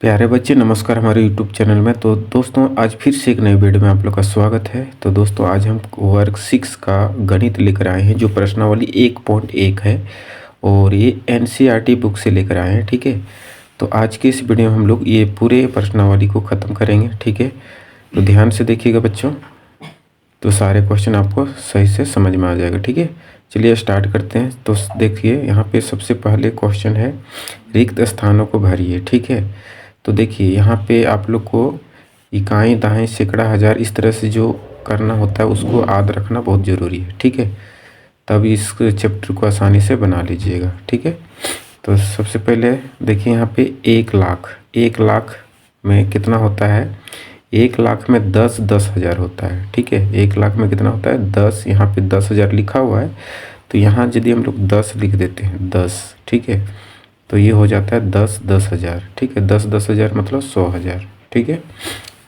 प्यारे बच्चे नमस्कार हमारे यूट्यूब चैनल में। तो दोस्तों आज फिर से एक नई वीडियो में आप लोग का स्वागत है। तो दोस्तों आज हम वर्ग 6 का गणित लेकर आए हैं जो प्रश्नावली 1.1 है और ये एनसीईआरटी बुक से लेकर आए हैं। ठीक है, तो आज के इस वीडियो में हम लोग ये पूरे प्रश्नावली को ख़त्म करेंगे। ठीक है, तो ध्यान से देखिएगा बच्चों, तो सारे क्वेश्चन आपको सही से समझ में आ जाएगा। ठीक है, चलिए स्टार्ट करते हैं। तो देखिए यहाँ पे सबसे पहले क्वेश्चन है रिक्त स्थानों को भरिए। ठीक है, तो देखिए यहाँ पे आप लोग को इकाई दहाई सैकड़ा हज़ार इस तरह से जो करना होता है उसको याद रखना बहुत ज़रूरी है। ठीक है, तब इस चैप्टर को आसानी से बना लीजिएगा। ठीक है, तो सबसे पहले देखिए यहाँ पे 1 लाख में कितना होता है। 1 लाख में 10,000 होता है। ठीक है, 1 लाख में कितना होता है 10, यहाँ पे 10,000 लिखा हुआ है तो यहाँ यदि हम लोग 10 लिख देते हैं 10, ठीक है, तो ये हो जाता है 10,000। ठीक है, 10,000 मतलब 100,000। ठीक है,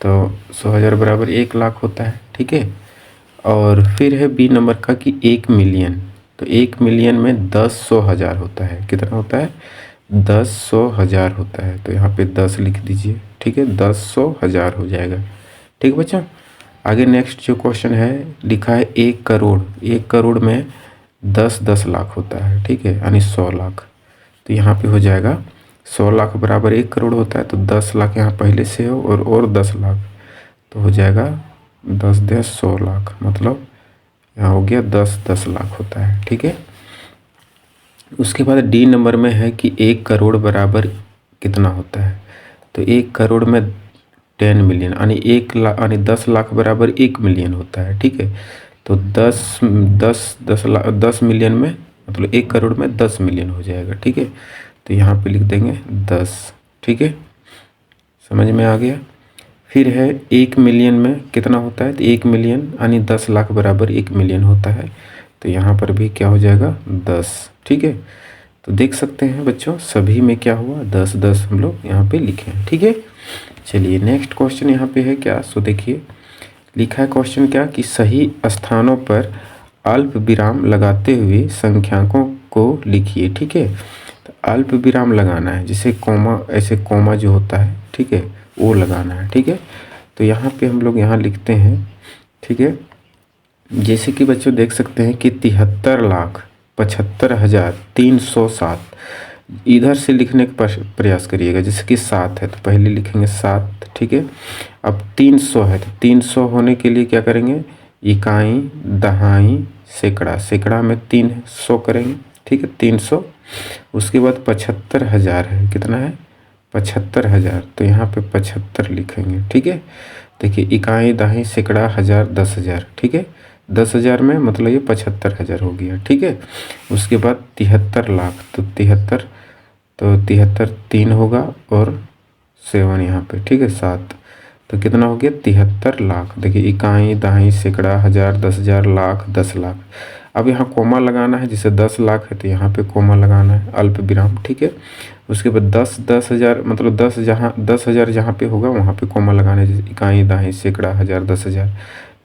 तो 100,000 बराबर 1 लाख होता है। ठीक है, और फिर है बी नंबर का कि 1 मिलियन। तो 1 मिलियन में 10,100,000 होता है। कितना होता है 10,100,000 होता है। तो यहाँ पे 10 लिख दीजिए। ठीक है, 10,100,000 हो जाएगा। ठीक है बच्चा, आगे नेक्स्ट जो क्वेश्चन है लिखा है 1 करोड़। 1 करोड़ में 10 लाख होता है। ठीक है, यानी 100 लाख। तो यहाँ पे हो जाएगा 100 लाख बराबर 1 करोड़ होता है। तो 10 लाख यहाँ पहले से हो और 10 लाख, तो हो जाएगा 10 10 100 लाख, मतलब यहाँ हो गया 10 लाख होता है। ठीक है, उसके बाद डी नंबर में है कि 1 करोड़ बराबर कितना होता है। तो 1 करोड़ में 10 मिलियन यानी 1 लाख यानी 10 लाख बराबर 1 मिलियन होता है। ठीक है, तो 10 मिलियन में मतलब 1 करोड़ में 10 मिलियन हो जाएगा। ठीक है, तो यहाँ पे लिख देंगे 10। ठीक है, समझ में आ गया। फिर है 1 मिलियन में कितना होता है। तो 1 मिलियन यानी 10 लाख बराबर 1 मिलियन होता है। तो यहाँ पर भी क्या हो जाएगा 10। ठीक है, तो देख सकते हैं बच्चों सभी में क्या हुआ 10 10 हम लोग यहाँ पे लिखे हैं। ठीक है, चलिए नेक्स्ट क्वेश्चन यहाँ पे है क्या। सो देखिए लिखा है क्वेश्चन क्या कि सही स्थानों पर अल्प विराम लगाते हुए संख्याकों को लिखिए। ठीक है, तो अल्प विराम लगाना है, जैसे कोमा, ऐसे कोमा जो होता है, ठीक है, वो लगाना है। ठीक है, तो यहाँ पे हम लोग यहाँ लिखते हैं। ठीक है, जैसे कि बच्चों देख सकते हैं कि 73,75,307 इधर से लिखने का प्रयास करिएगा। जैसे कि 7 है तो पहले लिखेंगे 7। ठीक है, अब 300 है तो 300 होने के लिए क्या करेंगे, इकाई दहाई सैकड़ा, सैकड़ा में 300 करेंगे। ठीक है, 300। उसके बाद 75,000 है, कितना है 75,000, तो यहाँ पे 75 लिखेंगे। ठीक है, देखिए इकाई दहाई सैकड़ा हज़ार 10,000। ठीक है, 10,000 में मतलब ये 75,000 हो गया। ठीक है, उसके बाद 73 लाख, तो 73, तो 73 3 होगा और 7 यहाँ पे। ठीक है, 7, तो कितना हो गया 73 लाख। देखिए इकाई दहाई सैकड़ा हज़ार 10,000 लाख 10 लाख। अब यहाँ कोमा लगाना है, जैसे 10 लाख है तो यहाँ पे कोमा लगाना है, अल्प विराम। ठीक है, उसके बाद 10,000 मतलब 10,000 जहाँ पे होगा वहाँ पे कोमा लगाना है, जैसे इकाई दहाई सैकड़ा हज़ार 10,000,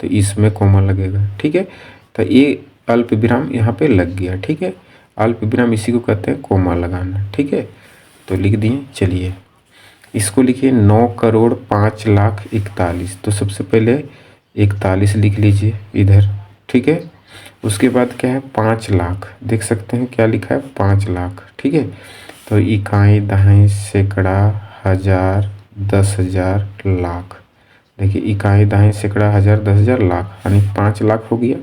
तो इसमें कोमा लगेगा। ठीक है, तो ये अल्प विराम यहाँ पे लग गया। ठीक है, अल्प विराम इसी को कहते हैं कोमा लगाना। ठीक है, तो लिख दिए। चलिए इसको लिखिए 9,05,41,41। तो सबसे पहले 41 लिख लीजिए इधर। ठीक है, उसके बाद क्या है 5 लाख, देख सकते हैं क्या लिखा है 5 लाख। ठीक है, तो इकाई दहाई सैकड़ा हज़ार 10,000 लाख। देखिए इकाई दहाई सैकड़ा हज़ार 10,000 लाख यानी 5 लाख हो गया।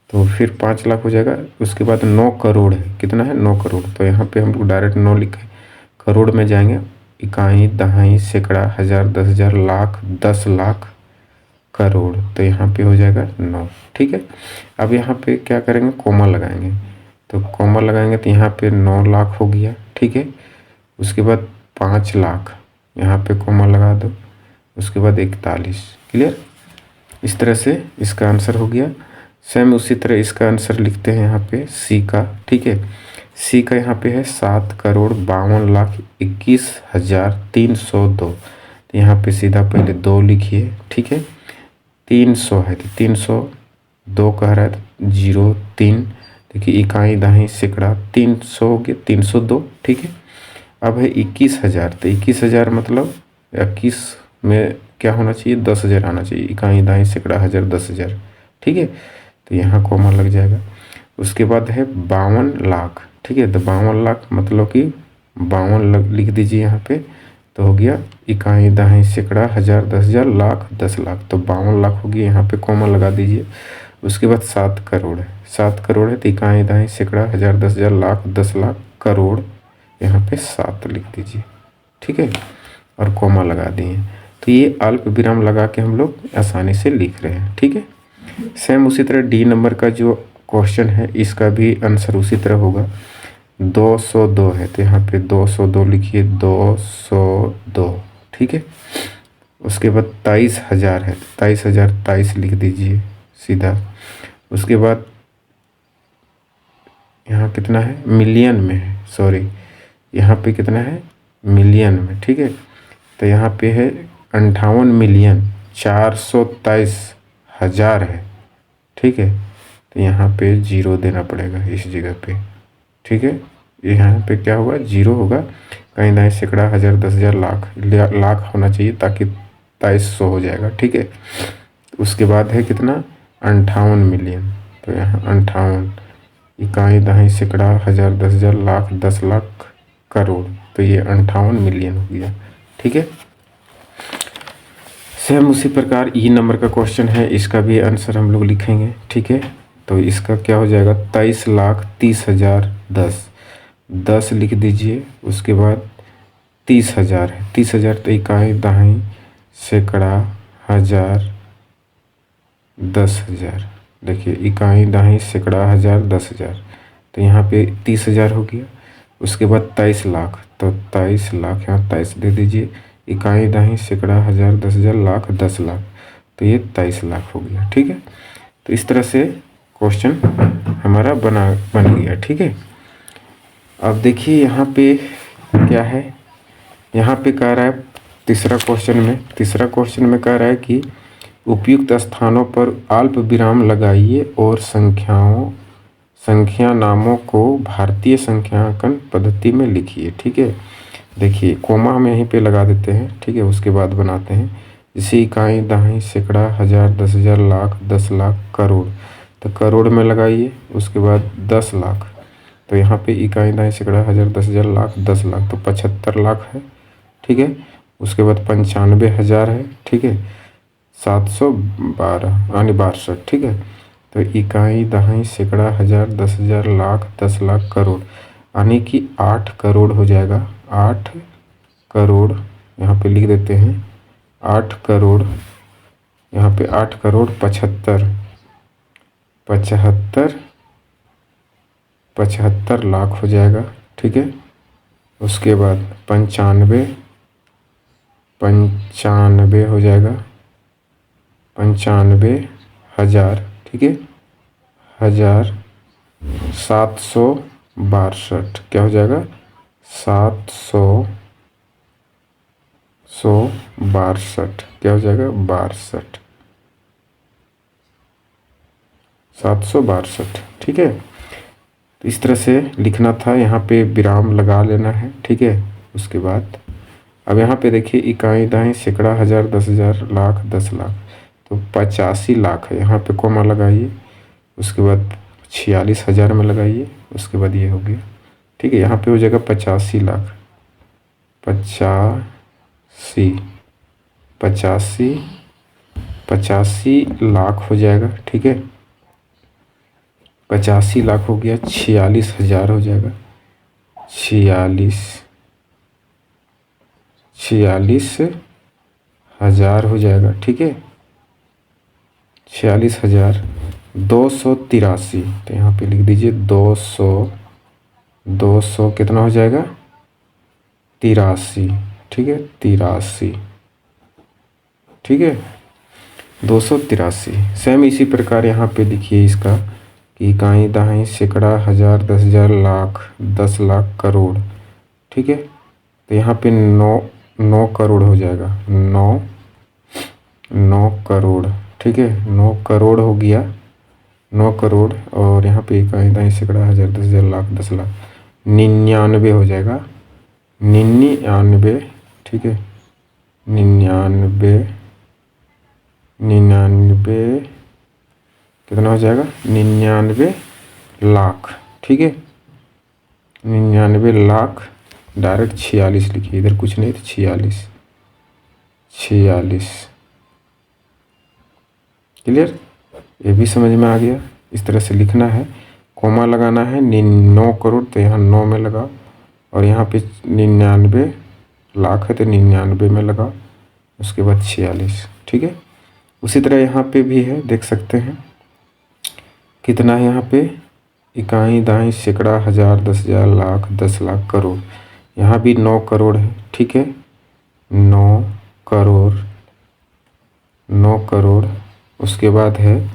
तो फिर 5 लाख हो जाएगा। उसके बाद 9 करोड़ है, कितना है 9 करोड़, तो यहाँ पे हम लोग डायरेक्ट 9 लिखे, करोड़ में जाएंगे, इकाई दहाई सैकड़ा हज़ार 10,000 लाख 10 लाख करोड़, तो यहाँ पे हो जाएगा 9। ठीक है, अब यहाँ पे क्या करेंगे कोमा लगाएंगे, तो कोमा लगाएंगे तो यहाँ पे 9 लाख हो गया। ठीक है, उसके बाद 5 लाख यहाँ पे कोमा लगा दो, उसके बाद 41। क्लियर, इस तरह से इसका आंसर हो गया। सेम उसी तरह इसका आंसर लिखते हैं यहाँ पे सी का। ठीक है, सी का यहाँ पे है 7,52,21,302। तो यहाँ पे सीधा पहले 2 लिखिए। ठीक है, 300 है तो 302 कह रहा है तो 0 3। देखिए इकाई दहाई सैकड़ा 300 हो गया 302। ठीक है, अब है 21,000, तो 21,000 मतलब 21 में क्या होना चाहिए, 10,000 आना चाहिए। इकाई दाई सैकड़ा हज़ार 10,000, ठीक है। तो यहाँ कॉमा लग जाएगा। उसके बाद है 52 लाख, ठीक है। तो 52 लाख मतलब कि 52 लिख दीजिए यहाँ पे, तो हो गया इकाई दहाई सैकड़ा हज़ार 10,000 लाख 10 लाख, तो 52 लाख हो गया, यहाँ पे कॉमा लगा दीजिए। उसके बाद 7 करोड़ है, 7 करोड़ है, तो इकाई दहाई सैकड़ा हज़ार 10,000 लाख 10 लाख करोड़, यहाँ पे 7 लिख दीजिए, ठीक है, और कॉमा लगा दिए। तो ये अल्प विराम लगा के हम लोग आसानी से लिख रहे हैं, ठीक है। सेम उसी तरह डी नंबर का जो क्वेश्चन है, इसका भी आंसर उसी तरह होगा। 202 है, तो यहाँ पे 202 लिखिए, 202, ठीक है। उसके बाद 23,000 है, 23,000 23 लिख दीजिए सीधा। उसके बाद यहाँ कितना है, मिलियन में है, सॉरी, यहाँ पे कितना है, मिलियन में, ठीक है। तो यहाँ पे है 58,423,000 है, ठीक है। तो यहाँ पे 0 देना पड़ेगा इस जगह पे, ठीक है। यहाँ पे क्या होगा, 0 होगा, कहीं ना सैकड़ा हज़ार 10,000 लाख होना चाहिए, ताकि 2300 हो जाएगा, ठीक है। उसके बाद है कितना, 58 मिलियन, तो यहाँ 58, इकाई दहाई सैकड़ा हज़ार 10,000 लाख 10 लाख करोड़, तो ये 58 मिलियन हो गया, ठीक है। सेम उसी प्रकार ई नंबर का क्वेश्चन है, इसका भी आंसर हम लोग लिखेंगे, ठीक है। तो इसका क्या हो जाएगा, 23,30,010, 10 लिख दीजिए। उसके बाद 30,000 है, 30,000, तो इकाई दहाई सैकड़ा हज़ार 10,000, देखिए इकाई दहाई सैकड़ा हज़ार 10,000, तो यहाँ पे 30,000 हो गया। उसके बाद 23 लाख, तो 23 लाख यहाँ 23 दे दीजिए, इकाई दहाई सैकड़ा हज़ार 10,000 लाख 10 लाख, तो ये 23 लाख हो गया, ठीक है। तो इस तरह से क्वेश्चन हमारा बन गया, ठीक है। अब देखिए यहाँ पे क्या है, यहाँ पे कह रहा है तीसरा क्वेश्चन में कह रहा है कि उपयुक्त स्थानों पर अल्प विराम लगाइए और संख्या नामों को भारतीय संख्यांकन पद्धति में लिखिए, ठीक है। देखिए कोमा हम यहीं पे लगा देते हैं, ठीक है। उसके बाद बनाते हैं, जैसे इकाई दहाई सैकड़ा हज़ार 10,000 लाख 10 लाख करोड़, तो करोड़ में लगाइए। उसके बाद 10 लाख, तो यहाँ पे इकाई दहाई सैकड़ा हज़ार 10,000 लाख 10 लाख, तो 75 लाख है, ठीक है। उसके बाद 95,000 है, ठीक है, 712 यानी 62, ठीक है। तो इकाई दहाई सैकड़ा हज़ार 10,000 लाख 10 लाख करोड़, यानी कि 8 करोड़ हो जाएगा, 8 करोड़ यहाँ पे लिख देते हैं, 8 करोड़, यहाँ पे 8 करोड़ 75 लाख हो जाएगा, ठीक है। उसके बाद 95 हो जाएगा, 95,000, ठीक है, 762, क्या हो जाएगा, 762, क्या हो जाएगा, 62, 762, ठीक है। तो इस तरह से लिखना था, यहाँ पे विराम लगा लेना है, ठीक है। उसके बाद अब यहाँ पे देखिए इकाई दहाई सैकड़ा हज़ार 10,000 लाख 10 लाख, तो 85 लाख है, यहाँ पे कॉमा लगाइए। उसके बाद 46,000 में लगाइए। उसके बाद ये हो गया, ठीक है। यहाँ पे हो जाएगा 85 लाख, 85 लाख हो जाएगा, ठीक है। 85 लाख हो गया, 46,000 हो जाएगा, 46,000 हो जाएगा, ठीक है। 46,000 283, तो यहाँ पे लिख दीजिए 200 कितना हो जाएगा, 83, ठीक है, 83, ठीक है, 283। सेम इसी प्रकार यहाँ पे देखिए इसका कि इकाई दहाई सैकड़ा हज़ार 10,000 लाख 10 लाख करोड़, ठीक है। तो यहाँ पे 9 करोड़ हो जाएगा, 9 करोड़, ठीक है, 9 करोड़ हो गया, 9 करोड़। और यहाँ पे इकाई दहाई सैकड़ा हज़ार 10,000 लाख 10 लाख 99 हो जाएगा, निन्यानवे, ठीक है, निन्यानवे, निन्यानवे कितना हो जाएगा, 99 लाख, ठीक है, 99 लाख, डायरेक्ट 46 लिखिए, इधर कुछ नहीं तो 46, 46, क्लियर, ये भी समझ में आ गया। इस तरह से लिखना है, कोमा लगाना है, 9 करोड़ तो यहाँ 9 में लगा, और यहाँ पे 99 लाख है तो 99 में लगा, उसके बाद 46, ठीक है। उसी तरह यहाँ पे भी है, देख सकते हैं कितना है यहाँ पे, इकाई दाई सैकड़ा हज़ार 10,000 लाख 10 लाख करोड़, यहाँ भी 9 करोड़ है, ठीक है, 9 करोड़, 9 करोड़, उसके बाद है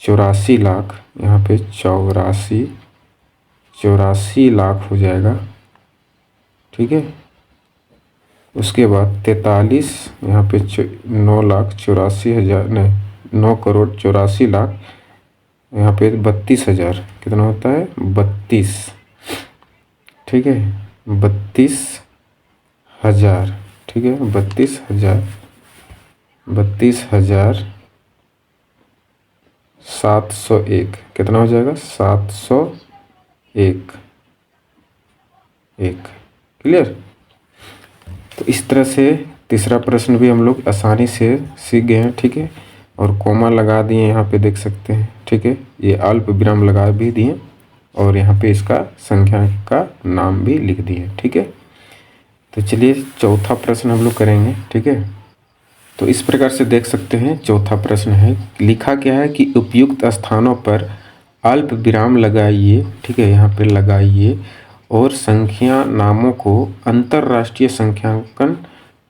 84 लाख, यहाँ पे 84 लाख हो जाएगा, ठीक है। उसके बाद 43, यहाँ पे 9,84,000 नहीं, 9 करोड़ 84 लाख, यहाँ पे 32,000 कितना होता है, 32, ठीक है, 32,000, ठीक है, 32,000, 32,701 कितना हो जाएगा, 701, क्लियर। तो इस तरह से तीसरा प्रश्न भी हम लोग आसानी से सीख गए हैं, ठीक है, और कोमा लगा दिए यहाँ पे देख सकते हैं, ठीक है, ये अल्प विराम लगा भी दिए, और यहाँ पे इसका संख्या का नाम भी लिख दिए, ठीक है। तो चलिए चौथा प्रश्न हम लोग करेंगे, ठीक है। तो इस प्रकार से देख सकते हैं, चौथा प्रश्न है, लिखा क्या है कि उपयुक्त स्थानों पर अल्प विराम लगाइए, ठीक है, यहाँ पे लगाइए, और संख्या नामों को अंतर्राष्ट्रीय संख्यांकन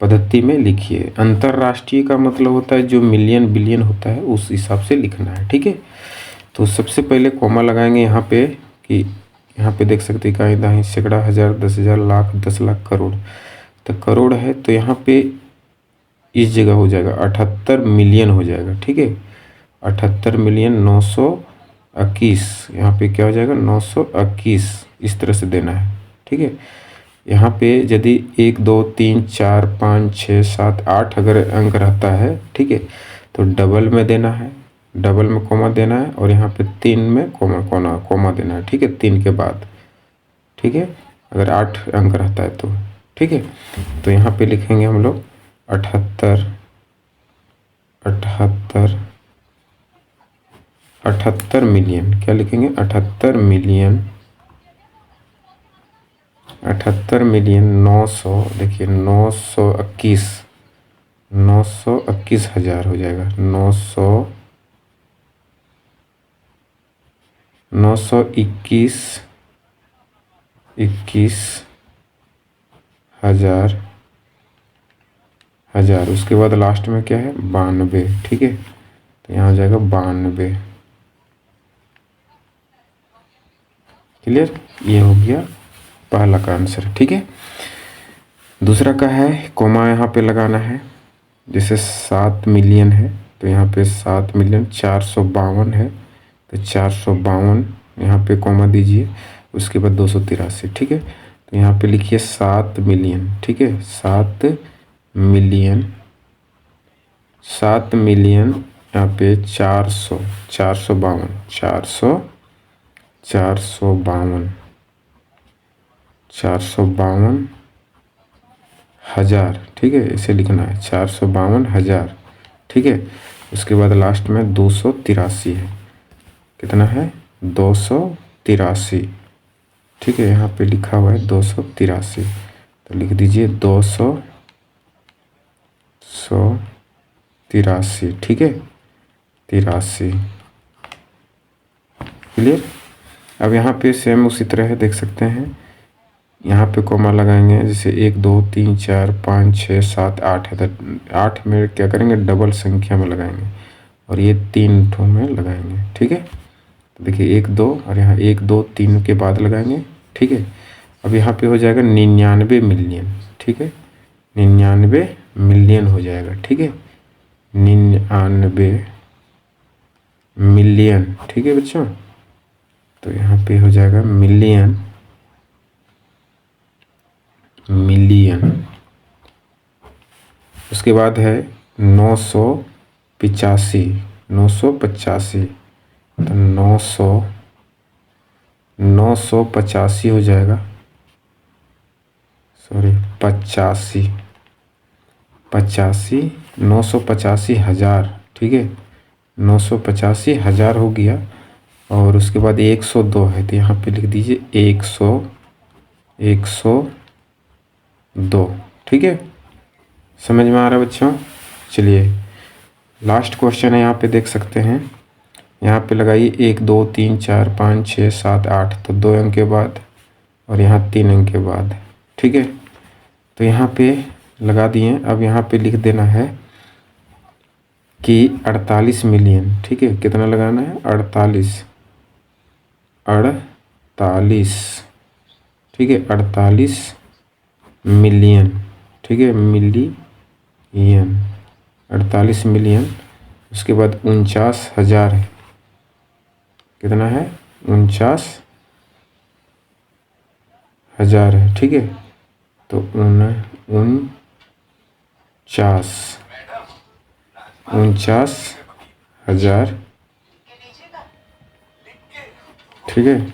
पद्धति में लिखिए। अंतर्राष्ट्रीय का मतलब होता है जो मिलियन बिलियन होता है उस हिसाब से लिखना है, ठीक है। तो सबसे पहले कोमा लगाएंगे यहाँ पे, कि यहाँ पे देख सकते हैं इकाई दाई सैकड़ा हज़ार 10,000 लाख 10 लाख करोड़, तो करोड़ है तो यहाँ पे इस जगह हो जाएगा 78 मिलियन हो जाएगा, ठीक है, 78 मिलियन 921, यहाँ पे क्या हो जाएगा 921, इस तरह से देना है, ठीक है। यहाँ पे यदि 1 2 3 4 5 6 7 8 अगर अंक रहता है, ठीक है, तो डबल में देना है, डबल में कोमा देना है, और यहाँ पे 3 में कोमा देना है, ठीक है, 3 के बाद, ठीक है, अगर 8 अंक रहता है तो, ठीक है। तो यहाँ पे लिखेंगे हम लोग 78 मिलियन, क्या लिखेंगे 78 मिलियन, 78 मिलियन 900, देखिए 921 हज़ार हो जाएगा, 921 हज़ार, उसके बाद लास्ट में क्या है 92, ठीक है, तो यहाँ हो जाएगा 92, क्लियर, ये हो गया पहला का आंसर, ठीक है। दूसरा का है, कोमा यहाँ पे लगाना है, जैसे 7 मिलियन है तो यहाँ पे 7 मिलियन 452 है, तो 452 यहाँ पे कोमा दीजिए, उसके बाद 283, ठीक है, तो यहाँ पे लिखिए 7 मिलियन, ठीक है, 7 मिलियन यहाँ पे 452 हज़ार, ठीक है, इसे लिखना है 452 हज़ार, ठीक है। उसके बाद लास्ट में 283 है, कितना है 283, ठीक है, यहाँ पे लिखा हुआ है 283, तो लिख दीजिए 283, ठीक है, 83, क्लियर। अब यहाँ पे सेम उसी तरह है, देख सकते हैं, यहाँ पे कोमा लगाएंगे, जैसे 1 2 3 4 5 6 7 8 है, तो 8 में क्या करेंगे डबल संख्या में लगाएंगे, और ये 3 ठो में लगाएंगे, ठीक है। तो देखिए 1 2 और यहाँ 1 2 3 के बाद लगाएंगे, ठीक है। अब यहाँ पे हो जाएगा 99 मिलियन, ठीक है, 99 मिलियन हो जाएगा, ठीक है, 99 मिलियन, ठीक है बच्चों। तो यहाँ पे हो जाएगा मिलियन, मिलियन। उसके बाद है 985, 985, तो 985 हो जाएगा, सॉरी 85, 985,000, ठीक है, 985,000 हो गया। और उसके बाद 102 है, तो यहाँ पे लिख दीजिए 102, ठीक है। समझ में आ रहा है बच्चों? चलिए लास्ट क्वेश्चन है, यहाँ पे देख सकते हैं, यहाँ पे लगाइए 1 2 3 4 5 6 7 8, तो 2 अंक के बाद और यहाँ 3 अंक के बाद, ठीक है। तो यहाँ पे लगा दिए। अब यहाँ पे लिख देना है कि 48 मिलियन, ठीक है। कितना लगाना है? 48, 48, ठीक है, 48 मिलियन, ठीक है, मिलियन, 48 मिलियन। उसके बाद 49,000 है, कितना है? 49,000 है, ठीक है। तो 49,000, ठीक है।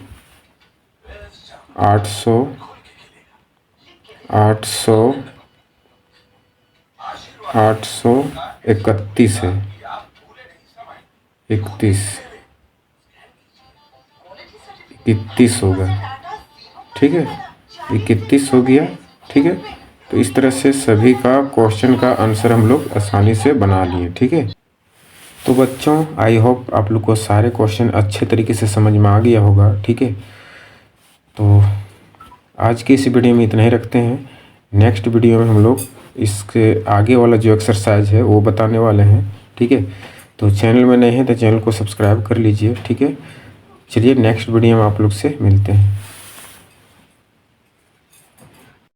831 है, 31 होगा, ठीक है, 31 हो गया, ठीक है। तो इस तरह से सभी का क्वेश्चन का आंसर हम लोग आसानी से बना लिए, ठीक है। तो बच्चों आई होप आप लोग को सारे क्वेश्चन अच्छे तरीके से समझ में आ गया होगा, ठीक है। तो आज की इस वीडियो में इतना ही रखते हैं। नेक्स्ट वीडियो में हम लोग इसके आगे वाला जो एक्सरसाइज है वो बताने वाले हैं, ठीक है। तो चैनल में नए हैं तो चैनल को सब्सक्राइब कर लीजिए, ठीक है। चलिए नेक्स्ट वीडियो में आप लोग से मिलते हैं।